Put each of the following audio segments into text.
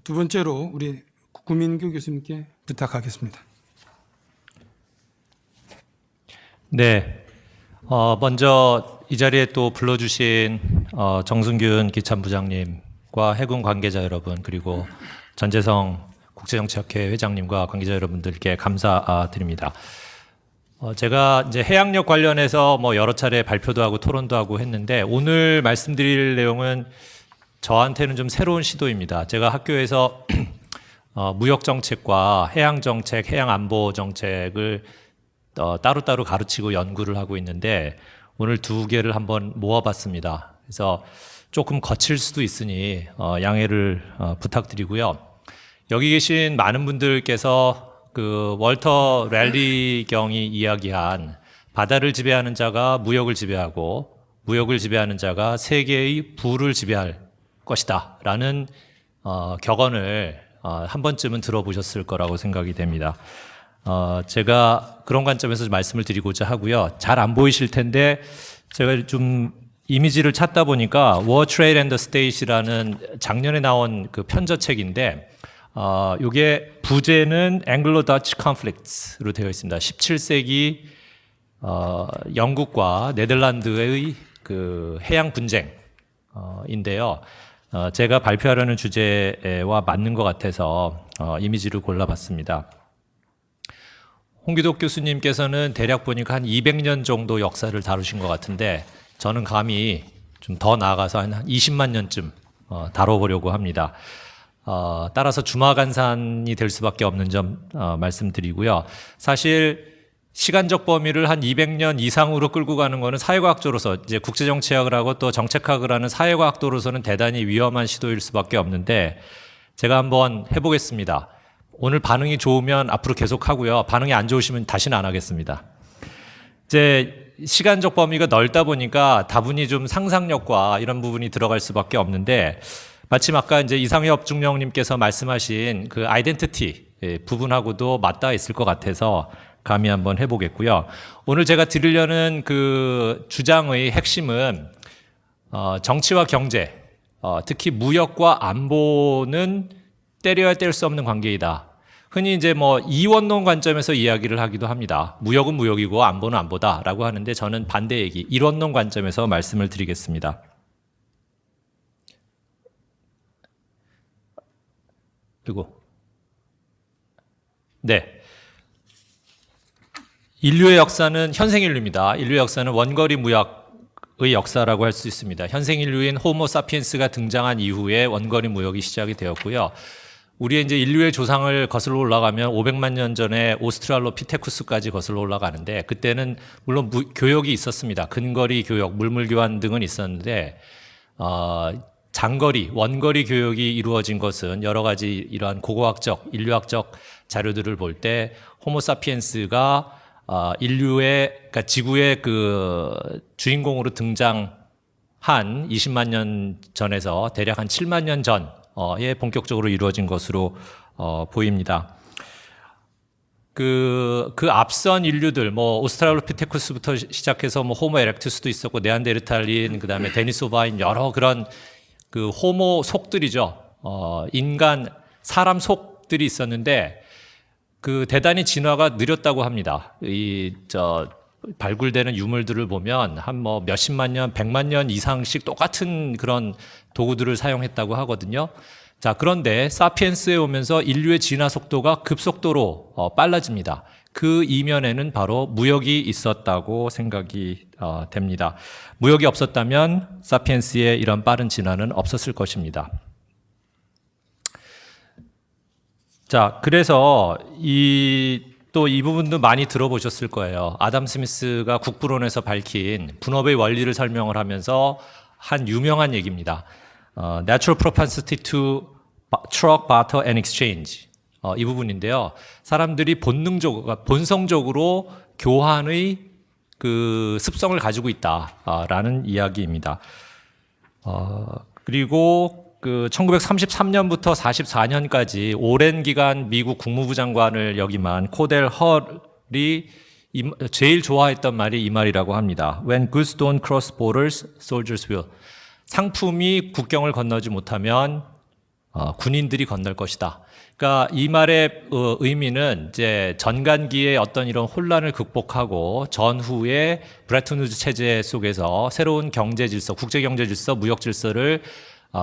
두 국민교 우리 국민교 교수님께 부탁하겠습니다. 네, 먼저 이 자리에 또 불러주신 정승균 기참부장님과 해군 관계자 여러분, 그리고 전재성 국제정치학회 회장님과 관계자 여러분들께 감사드립니다. 제가 이제 해양력 관련해서 여러 차례 발표도 하고 토론도 하고 했는데, 오늘 말씀드릴 내용은 저한테는 좀 새로운 시도입니다. 제가 학교에서 무역정책과 해양정책, 해양안보정책을 따로따로 가르치고 연구를 하고 있는데, 오늘 두 개를 한번 모아봤습니다. 그래서 조금 거칠 수도 있으니 양해를 부탁드리고요. 여기 계신 많은 분들께서 그 월터 랠리 경이 이야기한 바다를 지배하는 자가 무역을 지배하고 무역을 지배하는 자가 세계의 부를 지배할 것이다 라는 격언을 한 번쯤은 들어보셨을 거라고 생각이 됩니다. 제가 그런 관점에서 말씀을 드리고자 하고요. 잘 안 보이실 텐데 제가 좀 이미지를 찾다 보니까 War Trade and the State이라는 작년에 나온 그 편저책인데, 요게 부제는 Anglo-Dutch Conflicts로 되어 있습니다. 17세기 영국과 네덜란드의 그 해양 분쟁인데요. 제가 발표하려는 주제와 맞는 것 같아서 이미지를 골라봤습니다. 홍기덕 교수님께서는 대략 보니까 한 200년 정도 역사를 다루신 것 같은데, 저는 감히 좀 더 나아가서 한 20만 년쯤 다뤄보려고 합니다. 따라서 주마간산이 될 수밖에 없는 점 말씀드리고요. 사실 시간적 범위를 한 200년 이상으로 끌고 가는 거는 사회과학적으로서, 이제 국제정치학을 하고 또 정책학을 하는 사회과학도로서는 대단히 위험한 시도일 수밖에 없는데, 제가 한번 해보겠습니다. 오늘 반응이 좋으면 앞으로 계속 하고요. 반응이 안 좋으시면 다시는 안 하겠습니다. 이제 시간적 범위가 넓다 보니까 다분히 좀 상상력과 이런 부분이 들어갈 수밖에 없는데, 마침 아까 이제 이상엽 중령님께서 말씀하신 그 아이덴티티 부분하고도 맞닿아 있을 것 같아서 감히 한번 해보겠고요. 오늘 제가 드리려는 그 주장의 핵심은 정치와 경제, 특히 무역과 안보는 때려야 뗄 수 없는 관계이다. 흔히 이제 이원론 관점에서 이야기를 하기도 합니다. 무역은 무역이고 안보는 안보다라고 하는데, 저는 반대 얘기, 일원론 관점에서 말씀을 드리겠습니다. 그리고 네, 인류의 역사는 현생 인류입니다. 인류의 역사는 원거리 무역의 역사라고 할 수 있습니다. 현생 인류인 호모 사피엔스가 등장한 이후에 원거리 무역이 시작이 되었고요. 우리의 이제 인류의 조상을 거슬러 올라가면 500만 년 전에 오스트랄로피테쿠스까지 거슬러 올라가는데, 그때는 물론 교역이 있었습니다. 근거리 교역, 물물교환 등은 있었는데, 장거리, 원거리 교역이 이루어진 것은 여러 가지 이러한 고고학적, 인류학적 자료들을 볼 때 호모사피엔스가 인류의, 그러니까 지구의 그 주인공으로 등장한 20만 년 전에서 대략 한 7만 년 전에 본격적으로 이루어진 것으로 보입니다. 그 앞선 인류들, 오스트랄로피테쿠스부터 시작해서 호모 에렉투스도 있었고, 네안데르탈린, 그 다음에 데니소바인, 여러 그런 그 호모 속들이죠. 인간, 사람 속들이 있었는데, 그 대단히 진화가 느렸다고 합니다. 발굴되는 유물들을 보면 한 몇십만 년, 100만 년 이상씩 똑같은 그런 도구들을 사용했다고 하거든요. 자, 그런데 사피엔스에 오면서 인류의 진화 속도가 급속도로 빨라집니다. 그 이면에는 바로 무역이 있었다고 생각이 됩니다. 무역이 없었다면 사피엔스의 이런 빠른 진화는 없었을 것입니다. 자, 그래서 또 이 부분도 많이 들어보셨을 거예요. 아담 스미스가 국부론에서 밝힌 분업의 원리를 설명을 하면서 한 유명한 얘기입니다. Natural propensity to truck, barter and exchange. 이 부분인데요. 사람들이 본성적으로 교환의 그 습성을 가지고 있다라는 이야기입니다. 그리고 그 1933년부터 44년까지 오랜 기간 미국 국무부 장관을 역임한 코델 헐이 제일 좋아했던 말이 이 말이라고 합니다. When goods don't cross borders, soldiers will. 상품이 국경을 건너지 못하면 군인들이 건널 것이다. 그러니까 이 말의 의미는 이제 전간기의 어떤 이런 혼란을 극복하고 전후의 브레튼 우즈 체제 속에서 새로운 경제 질서, 국제 경제 질서, 무역 질서를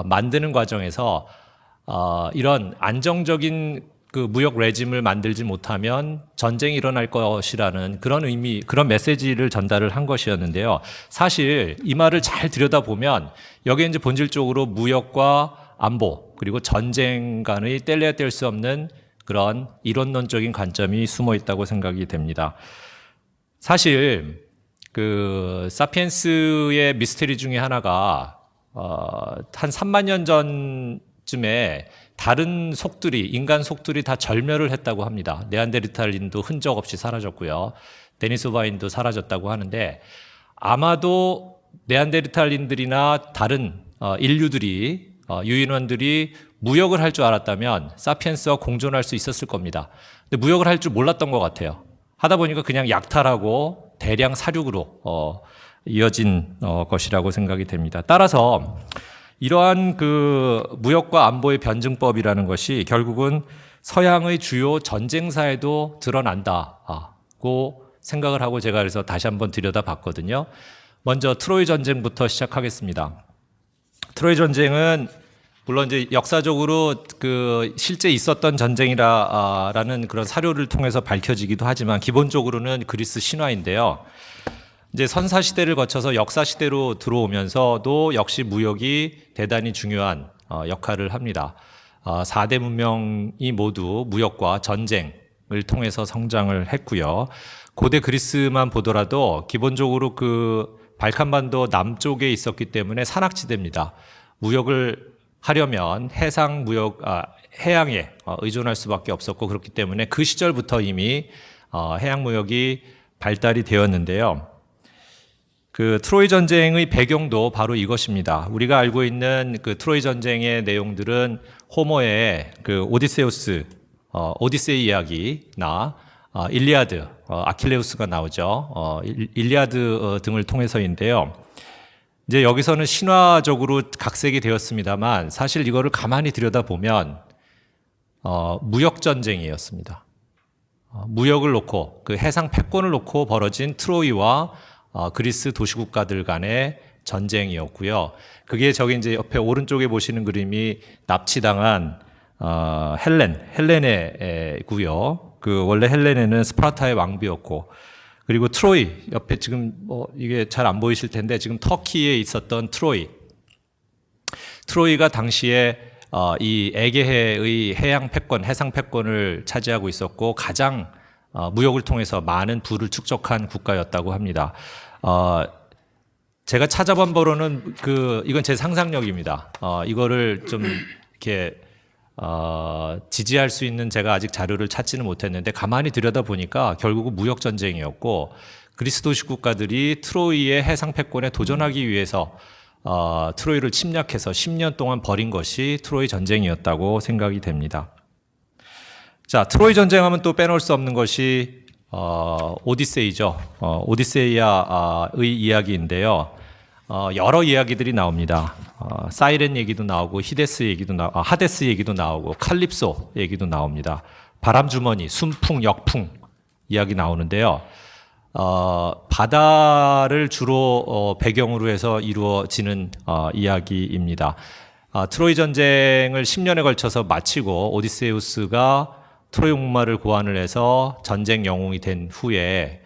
만드는 과정에서 이런 안정적인 그 무역 레짐을 만들지 못하면 전쟁이 일어날 것이라는 그런 의미, 그런 메시지를 전달을 한 것이었는데요. 사실 이 말을 잘 들여다보면 여기에 이제 본질적으로 무역과 안보 그리고 전쟁 간의 뗄래야 뗄 수 없는 그런 이론론적인 관점이 숨어 있다고 생각이 됩니다. 사실 그 사피엔스의 미스테리 중에 하나가 한 3만 년 전쯤에 다른 속들이, 인간 속들이 다 절멸을 했다고 합니다. 네안데르탈린도 흔적 없이 사라졌고요. 데니소바인도 사라졌다고 하는데 아마도 네안데르탈린들이나 다른 인류들이 유인원들이 무역을 할 줄 알았다면 사피엔스와 공존할 수 있었을 겁니다. 근데 무역을 할 줄 몰랐던 것 같아요. 하다 보니까 그냥 약탈하고 대량 사륙으로 이어진 것이라고 생각이 됩니다. 따라서 이러한 그 무역과 안보의 변증법이라는 것이 결국은 서양의 주요 전쟁사에도 드러난다고 생각을 하고 제가 그래서 다시 한번 들여다봤거든요. 먼저 트로이 전쟁부터 시작하겠습니다. 트로이 전쟁은 물론 이제 역사적으로 그 실제 있었던 전쟁이라는 그런 사료를 통해서 밝혀지기도 하지만 기본적으로는 그리스 신화인데요. 이제 선사 시대를 거쳐서 역사 시대로 들어오면서도 역시 무역이 대단히 중요한 역할을 합니다. 4대 문명이 모두 무역과 전쟁을 통해서 성장을 했고요. 고대 그리스만 보더라도 기본적으로 그 발칸반도 남쪽에 있었기 때문에 산악지대입니다. 무역을 하려면 해상 무역, 해양에 의존할 수밖에 없었고 그렇기 때문에 그 시절부터 이미 해양 무역이 발달이 되었는데요. 그 트로이 전쟁의 배경도 바로 이것입니다. 우리가 알고 있는 그 트로이 전쟁의 내용들은 호머의 그 오디세우스, 오디세이 이야기나 일리아드, 아킬레우스가 나오죠. 일리아드 등을 통해서인데요. 이제 여기서는 신화적으로 각색이 되었습니다만 사실 이거를 가만히 들여다보면 무역 전쟁이었습니다. 무역을 놓고 그 해상 패권을 놓고 벌어진 트로이와 그리스 도시국가들 간의 전쟁이었고요. 그게 저기 이제 옆에 오른쪽에 보시는 그림이 납치당한 헬레네고요. 그 원래 헬레네는 스파르타의 왕비였고, 그리고 트로이 옆에 지금 이게 잘 안 보이실 텐데 지금 터키에 있었던 트로이가 당시에 이 에게해의 해양 패권, 해상 패권을 차지하고 있었고 가장 무역을 통해서 많은 부를 축적한 국가였다고 합니다. 제가 찾아본 바로는 이건 제 상상력입니다. 이거를 좀 이렇게 지지할 수 있는 제가 아직 자료를 찾지는 못했는데 가만히 들여다 보니까 결국은 무역 전쟁이었고 그리스 도시 국가들이 트로이의 해상 패권에 도전하기 위해서 트로이를 침략해서 10년 동안 벌인 것이 트로이 전쟁이었다고 생각이 됩니다. 자, 트로이 전쟁하면 또 빼놓을 수 없는 것이 오디세이죠. 오디세이아의 이야기인데요. 여러 이야기들이 나옵니다. 사이렌 얘기도 나오고 하데스 얘기도 나오고 칼립소 얘기도 나옵니다. 바람주머니, 순풍, 역풍 이야기 나오는데요. 바다를 주로 배경으로 해서 이루어지는 이야기입니다. 트로이 전쟁을 10년에 걸쳐서 마치고 오디세우스가 트로이 목마를 고안을 해서 전쟁 영웅이 된 후에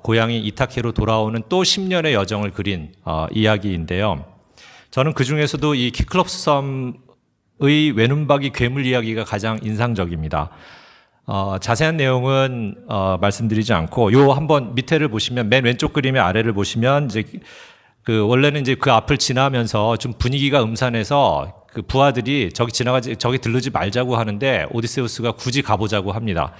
고향인 이타케로 돌아오는 또 10년의 여정을 그린 이야기인데요. 저는 그 중에서도 이 키클롭스 섬의 외눈박이 괴물 이야기가 가장 인상적입니다. 자세한 내용은 말씀드리지 않고 요 한번 밑에를 보시면 맨 왼쪽 그림의 아래를 보시면 이제 원래는 이제 그 앞을 지나면서 좀 분위기가 음산해서 그 부하들이 저기 들르지 말자고 하는데 오디세우스가 굳이 가보자고 합니다.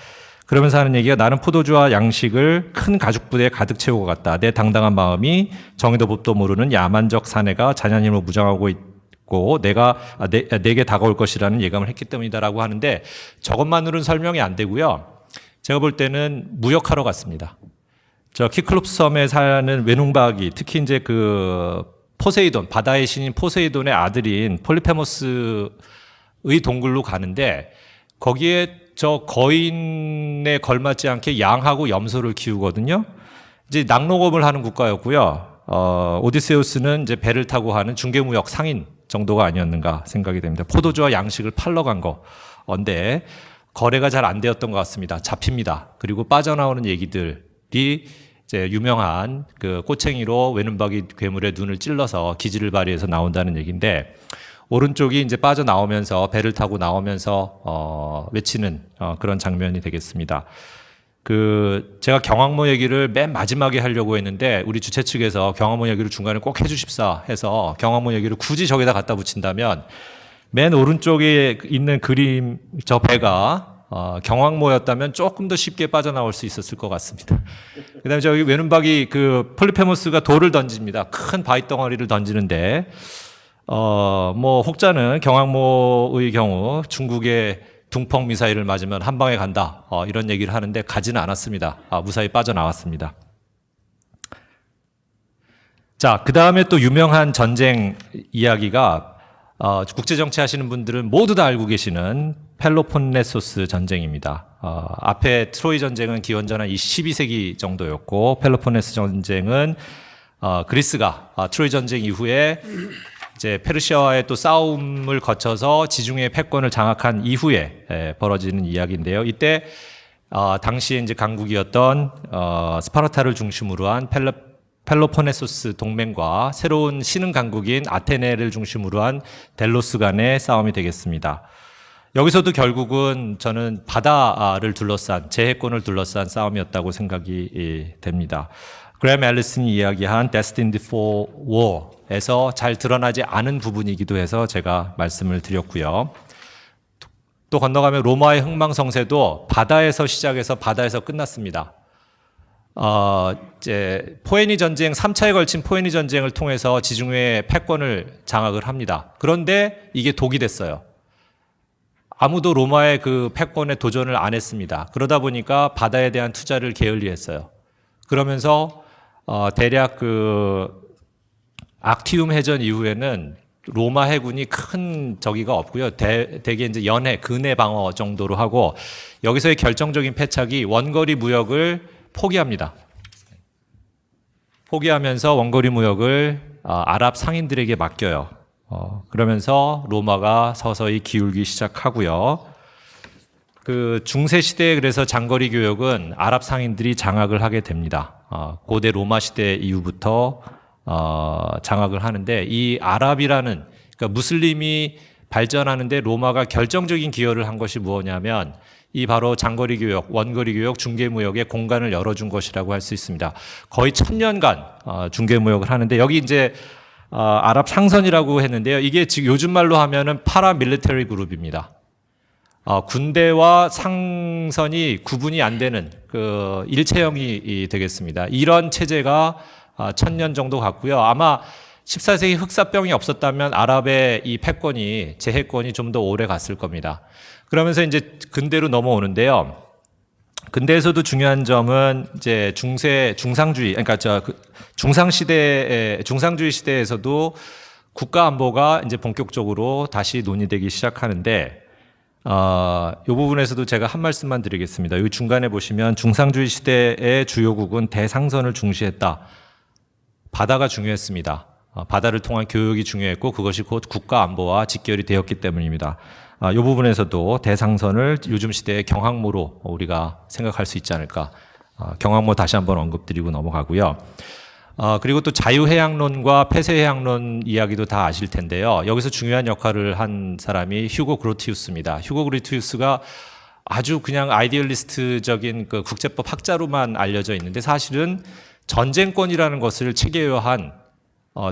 그러면서 하는 얘기가 나는 포도주와 양식을 큰 가죽 부대에 가득 채우고 갔다. 내 당당한 마음이 정의도 법도 모르는 야만적 사내가 잔연힘으로 무장하고 있고 내게 다가올 것이라는 예감을 했기 때문이다라고 하는데 저것만으로는 설명이 안 되고요. 제가 볼 때는 무역하러 갔습니다. 저 키클롭스 섬에 사는 외눈박이, 특히 이제 그 포세이돈, 바다의 신인 포세이돈의 아들인 폴리페모스의 동굴로 가는데 거기에 저 거인에 걸맞지 않게 양하고 염소를 키우거든요. 이제 낙농업을 하는 국가였고요. 오디세우스는 이제 배를 타고 하는 중개무역 상인 정도가 아니었는가 생각이 됩니다. 포도주와 양식을 팔러 간 건데 거래가 잘 안 되었던 것 같습니다. 잡힙니다. 그리고 빠져나오는 얘기들이 이제 유명한 그 꼬챙이로 외눈박이 괴물의 눈을 찔러서 기지를 발휘해서 나온다는 얘기인데 오른쪽이 이제 빠져나오면서 배를 타고 나오면서 외치는 그런 장면이 되겠습니다. 제가 경항모 얘기를 맨 마지막에 하려고 했는데 우리 주최 측에서 경항모 얘기를 중간에 꼭 해주십사 해서 경항모 얘기를 굳이 저기다 갖다 붙인다면 맨 오른쪽에 있는 그림 저 배가 경항모였다면 조금 더 쉽게 빠져나올 수 있었을 것 같습니다. 그다음에 저기 외눈박이 그 폴리페모스가 돌을 던집니다. 큰 바위 덩어리를 던지는데 뭐 혹자는 경항모의 경우 중국의 둥펑 미사일을 맞으면 한 방에 간다 이런 얘기를 하는데 가지는 않았습니다. 무사히 빠져나왔습니다. 자, 그 다음에 또 유명한 전쟁 이야기가 국제정치 하시는 분들은 모두 다 알고 계시는 펠로폰네소스 전쟁입니다. 앞에 트로이 전쟁은 기원전 한 12세기 정도였고 펠로폰네소 전쟁은 그리스가 트로이 전쟁 이후에 이제 페르시아와의 또 싸움을 거쳐서 지중해 패권을 장악한 이후에 벌어지는 이야기인데요. 이때 당시에 이제 강국이었던 스파르타를 중심으로 한 펠로폰네소스 동맹과 새로운 신흥 강국인 아테네를 중심으로 한 델로스 간의 싸움이 되겠습니다. 여기서도 결국은 저는 바다를 둘러싼 제해권을 둘러싼 싸움이었다고 생각이 됩니다. 그램 앨리슨이 이야기한 Destined for War에서 잘 드러나지 않은 부분이기도 해서 제가 말씀을 드렸고요. 또 건너가면 로마의 흥망성쇠도 바다에서 시작해서 바다에서 끝났습니다. 이제 포에니 전쟁 3차에 걸친 포에니 전쟁을 통해서 지중해 패권을 장악을 합니다. 그런데 이게 독이 됐어요. 아무도 로마의 그 패권에 도전을 안 했습니다. 그러다 보니까 바다에 대한 투자를 게을리했어요. 그러면서 대략 그 악티움 해전 이후에는 로마 해군이 큰 저기가 없고요. 대개 이제 연해, 근해 방어 정도로 하고 여기서의 결정적인 패착이 원거리 무역을 포기합니다. 포기하면서 원거리 무역을 아랍 상인들에게 맡겨요. 그러면서 로마가 서서히 기울기 시작하고요. 그 중세 시대에 그래서 장거리 교역은 아랍 상인들이 장악을 하게 됩니다. 고대 로마 시대 이후부터 장악을 하는데 이 아랍이라는 그러니까 무슬림이 발전하는데 로마가 결정적인 기여를 한 것이 무엇이냐면 이 바로 장거리 교역, 원거리 교역, 중개 무역의 공간을 열어준 것이라고 할 수 있습니다. 거의 1000년간 중개 무역을 하는데 여기 이제 아랍 상선이라고 했는데요. 이게 지금 요즘 말로 하면은 파라 밀리터리 그룹입니다. 군대와 상선이 구분이 안 되는 그 일체형이 되겠습니다. 이런 체제가 1000년 정도 갔고요. 아마 14세기 흑사병이 없었다면 아랍의 이 패권이 제해권이 좀 더 오래 갔을 겁니다. 그러면서 이제 근대로 넘어오는데요. 근대에서도 중요한 점은 이제 중상주의, 그러니까 중상주의 시대에서도 국가 안보가 이제 본격적으로 다시 논의되기 시작하는데, 이 부분에서도 제가 한 말씀만 드리겠습니다. 여기 중간에 보시면 중상주의 시대의 주요국은 대상선을 중시했다. 바다가 중요했습니다. 바다를 통한 교역이 중요했고 그것이 곧 국가 안보와 직결이 되었기 때문입니다. 이 부분에서도 대상선을 요즘 시대의 경항모로 우리가 생각할 수 있지 않을까. 경항모 다시 한번 언급드리고 넘어가고요. 그리고 또 자유해양론과 폐쇄해양론 이야기도 다 아실 텐데요. 여기서 중요한 역할을 한 사람이 휴고 그로티우스입니다. 휴고 그로티우스가 아주 그냥 아이디얼리스트적인 그 국제법 학자로만 알려져 있는데 사실은 전쟁권이라는 것을 체계화한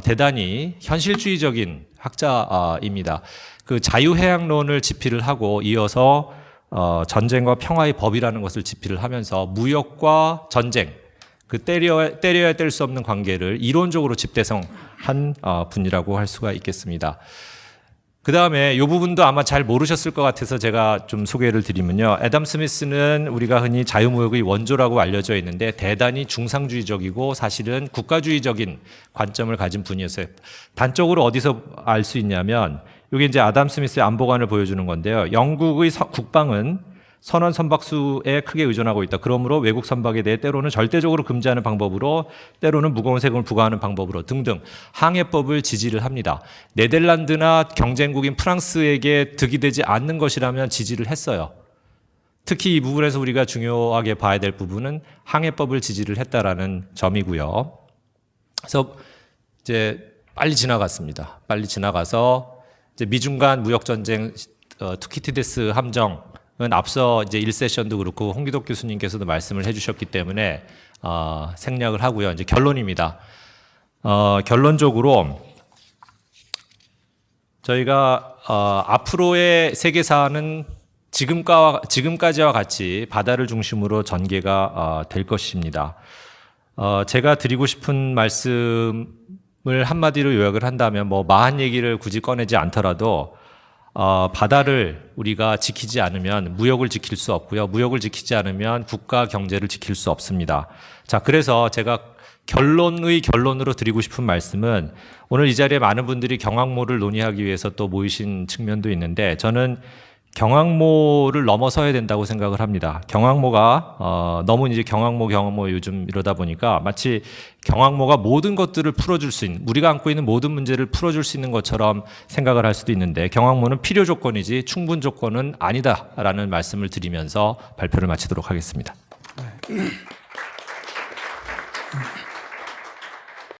대단히 현실주의적인 학자입니다. 그 자유해양론을 집필을 하고 이어서 전쟁과 평화의 법이라는 것을 집필을 하면서 무역과 전쟁, 그 때려야 뗄 수 없는 관계를 이론적으로 집대성한 분이라고 할 수가 있겠습니다. 그 다음에 이 부분도 아마 잘 모르셨을 것 같아서 제가 좀 소개를 드리면요. 애덤 스미스는 우리가 흔히 자유무역의 원조라고 알려져 있는데 대단히 중상주의적이고 사실은 국가주의적인 관점을 가진 분이었어요. 단적으로 어디서 알 수 있냐면 이게 이제 아담 스미스의 안보관을 보여주는 건데요. 영국의 국방은 선원 선박수에 크게 의존하고 있다. 그러므로 외국 선박에 대해 때로는 절대적으로 금지하는 방법으로, 때로는 무거운 세금을 부과하는 방법으로 등등 항해법을 지지를 합니다. 네덜란드나 경쟁국인 프랑스에게 득이 되지 않는 것이라면 지지를 했어요. 특히 이 부분에서 우리가 중요하게 봐야 될 부분은 항해법을 지지를 했다라는 점이고요. 그래서 이제 빨리 지나갔습니다. 빨리 지나가서 이제 미중 간 무역 전쟁 투키티데스 함정은 앞서 이제 1세션도 그렇고 홍기덕 교수님께서도 말씀을 해주셨기 때문에 생략을 하고요. 이제 결론입니다. 결론적으로 저희가 앞으로의 세계사는 지금까지와 같이 바다를 중심으로 전개가 될 것입니다. 제가 드리고 싶은 말씀을 한마디로 요약을 한다면 뭐 마한 얘기를 굳이 꺼내지 않더라도 바다를 우리가 지키지 않으면 무역을 지킬 수 없고요. 무역을 지키지 않으면 국가 경제를 지킬 수 없습니다. 자, 그래서 제가 결론으로 드리고 싶은 말씀은 오늘 이 자리에 많은 분들이 경항모를 논의하기 위해서 또 모이신 측면도 있는데 저는 경항모를 넘어서야 된다고 생각을 합니다. 경항모가 너무 이제 경항모 요즘 이러다 보니까 마치 경항모가 모든 것들을 풀어줄 수 있는, 우리가 안고 있는 모든 문제를 풀어줄 수 있는 것처럼 생각을 할 수도 있는데 경항모는 필요 조건이지 충분 조건은 아니다라는 말씀을 드리면서 발표를 마치도록 하겠습니다.